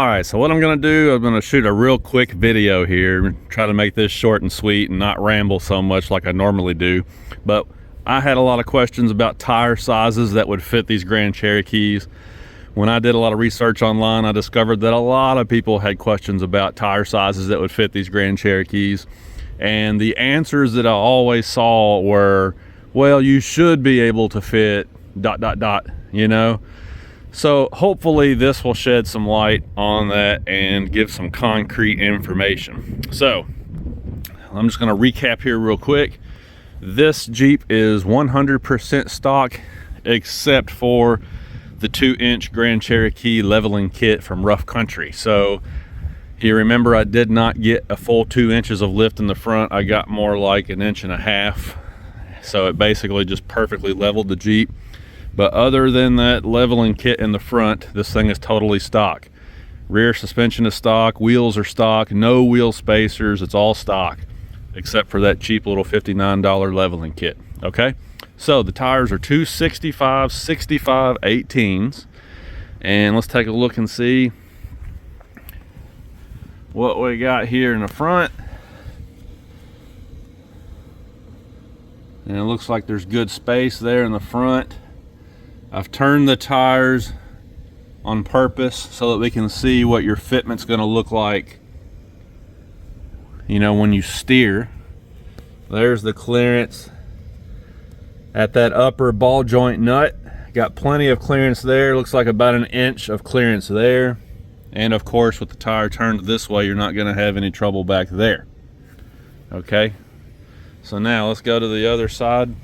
All right, so what I'm gonna do, I'm gonna shoot a real quick video here, try to make this short and sweet and not ramble so much like I normally do. But I had a lot of questions about tire sizes that would fit these Grand Cherokees. When I did a lot of research online, I discovered that a lot of people had questions about tire sizes that would fit these Grand Cherokees. And the answers that I always saw were, well, you should be able to fit ... you know? So hopefully this will shed some light on that and give some concrete information. So I'm just going to recap here real quick. This Jeep is 100% stock except for the 2-inch Grand Cherokee leveling kit from Rough Country. So you remember I did not get a full 2 inches of lift in the front. I got more like 1.5 inches. So it basically just perfectly leveled the Jeep. But other than that leveling kit in the front, this thing is totally stock. Rear suspension is stock, wheels are stock, no wheel spacers, it's all stock, except for that cheap little $59 leveling kit, okay? So the tires are 265 65 18s, and let's take a look and see what we got here in the front. And it looks like there's good space there in the front. I've turned the tires on purpose so that we can see what your fitment's going to look like, you know, when you steer. There's the clearance at that upper ball joint nut. Got plenty of clearance there. Looks like about 1 inch of clearance there. And of course, with the tire turned this way, you're not going to have any trouble back there. Okay, so now let's go to the other side.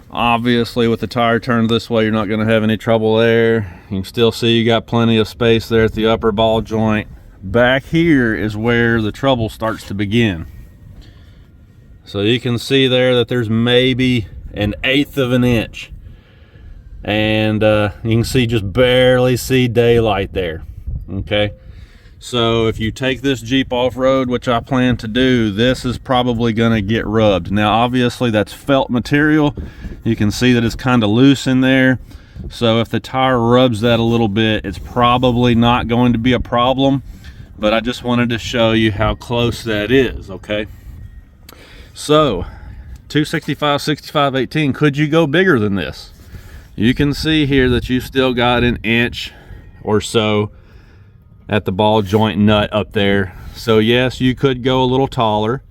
Obviously, with the tire turned this way, you're not going to have any trouble there. You can still see you got plenty of space there at the upper ball joint. Back here is where the trouble starts to begin. So you can see there that there's maybe 1/8 of an inch. And you can see, just barely see daylight there. Okay. So if you take this Jeep off-road, which I plan to do, this is probably going to get rubbed. Now obviously that's felt material. You can see that it's kind of loose in there. So if the tire rubs that a little bit, it's probably not going to be a problem. But I just wanted to show you how close that is, okay? So 265 65 18, could you go bigger than this? You can see here that you still got 1 inch or so at the ball joint nut up there. So yes, you could go a little taller,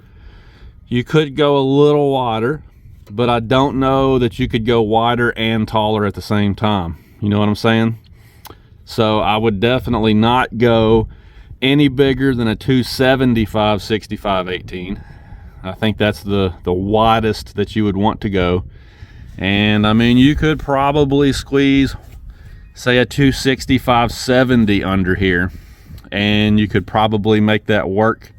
you could go a little wider, but I don't know that you could go wider and taller at the same time. You know what I'm saying? So I would definitely not go any bigger than a 275 65 18. I think that's the widest that you would want to go. And I mean, you could probably squeeze, say, a 265 70 under here, and you could probably make that work.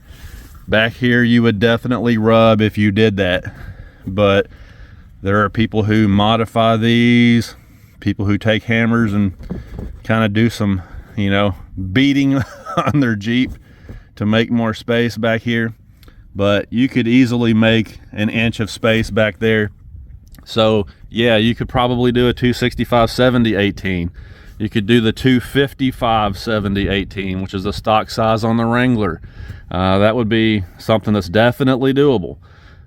Back here you would definitely rub if you did that, but there are people who modify these, people who take hammers and kind of do some, you know, beating on their Jeep to make more space back here. But you could easily make 1 inch of space back there. So yeah, you could probably do a 265 70 18. You could do the 255 70 18, which is the stock size on the Wrangler. That would be something that's definitely doable.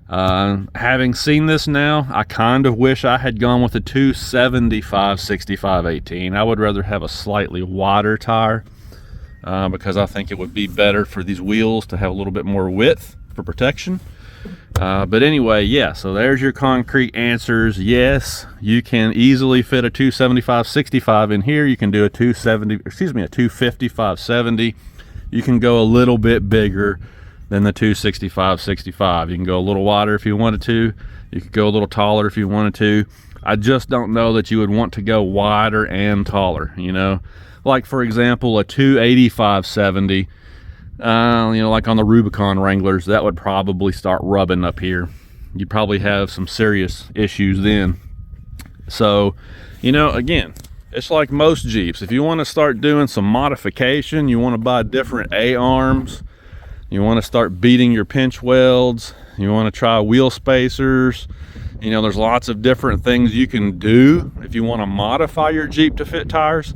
Having seen this now, I kind of wish I had gone with a 275 65 18. I would rather have a slightly wider tire because I think it would be better for these wheels to have a little bit more width for protection. But anyway, yeah, so there's your concrete answers. Yes, you can easily fit a 275 65 in here. You can do a 255 70. You can go a little bit bigger than the 265 65. You can go a little wider if you wanted to. You could go a little taller if you wanted to. I just don't know that you would want to go wider and taller, you know. Like, for example, a 285 70, you know, like on the Rubicon Wranglers, that would probably start rubbing up here. You'd probably have some serious issues then. So, you know, again, it's like most Jeeps. If you want to start doing some modification, you want to buy different A-arms, you want to start beating your pinch welds, you want to try wheel spacers, You know, there's lots of different things you can do if you want to modify your Jeep to fit tires.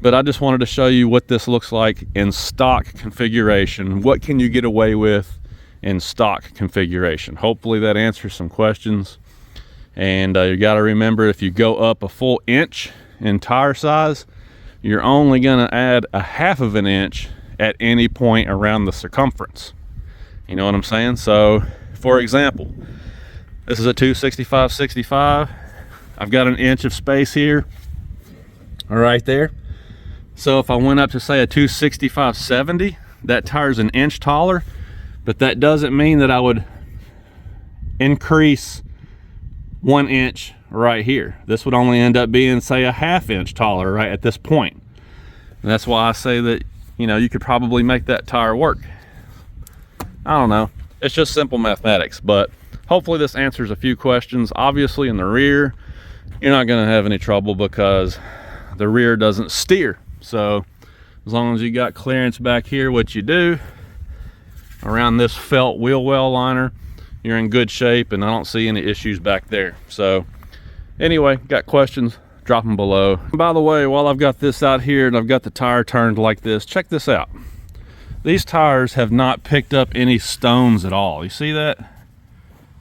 But I just wanted to show you what this looks like in stock configuration. What can you get away with in stock configuration? Hopefully that answers some questions. And you got to remember, if you go up a full inch in tire size, you're only going to add a half of an inch at any point around the circumference. You know what I'm saying? So, for example, this is a 265/65. I've got an inch of space here, right there. So if I went up to, say, a 265/70, that tire's an inch taller, but that doesn't mean that I would increase 1 inch right here. This would only end up being, say, a ½ inch taller right at this point. And that's why I say that, you know, you could probably make that tire work. I don't know. It's just simple mathematics, but hopefully this answers a few questions. Obviously in the rear, you're not going to have any trouble because the rear doesn't steer. So as long as you got clearance back here, what you do around this felt wheel well liner, you're in good shape, and I don't see any issues back there. So anyway, got questions, drop them below. By the way, while I've got this out here and I've got the tire turned like this, check this out. These tires have not picked up any stones at all. You see that?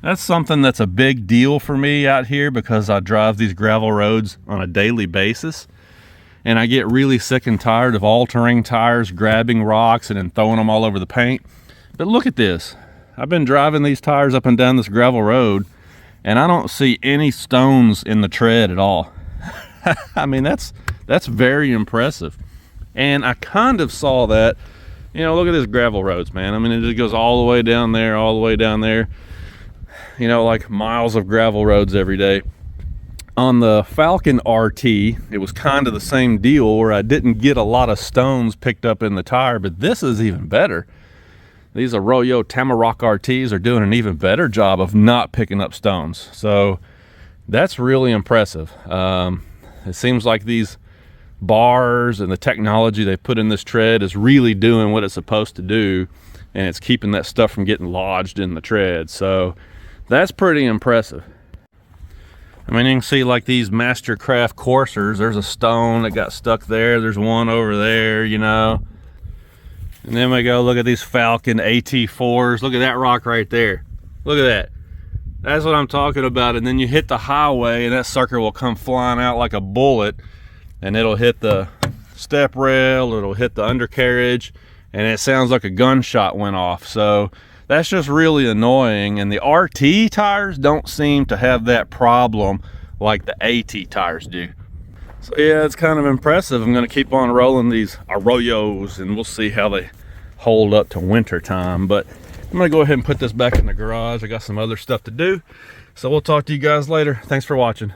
That's something that's a big deal for me out here because I drive these gravel roads on a daily basis. And I get really sick and tired of all-terrain tires grabbing rocks and then throwing them all over the paint. But look at this. I've been driving these tires up and down this gravel road, and I don't see any stones in the tread at all. I mean, that's very impressive. And I kind of saw that, you know, look at this gravel roads, man. I mean, it just goes all the way down there, all the way down there. You know, like miles of gravel roads every day. On the Falcon RT, it was kind of the same deal where I didn't get a lot of stones picked up in the tire, but this is even better. These Arroyo Tamarrock RTs are doing an even better job of not picking up stones. So that's really impressive. It seems like these bars and the technology they put in this tread is really doing what it's supposed to do, and it's keeping that stuff from getting lodged in the tread. So that's pretty impressive. I mean, you can see like these Mastercraft coursers, there's a stone that got stuck there, there's one over there, you know. And then we go look at these Falcon AT4s. Look at that rock right there. Look at that. That's what I'm talking about. And then you hit the highway and that sucker will come flying out like a bullet, and it'll hit the step rail, it'll hit the undercarriage, and it sounds like a gunshot went off. So that's just really annoying. And the RT tires don't seem to have that problem like the AT tires do. So yeah, it's kind of impressive. I'm going to keep on rolling these Arroyos, and we'll see how they hold up to winter time. But I'm going to go ahead and put this back in the garage. I got some other stuff to do. So we'll talk to you guys later. Thanks for watching.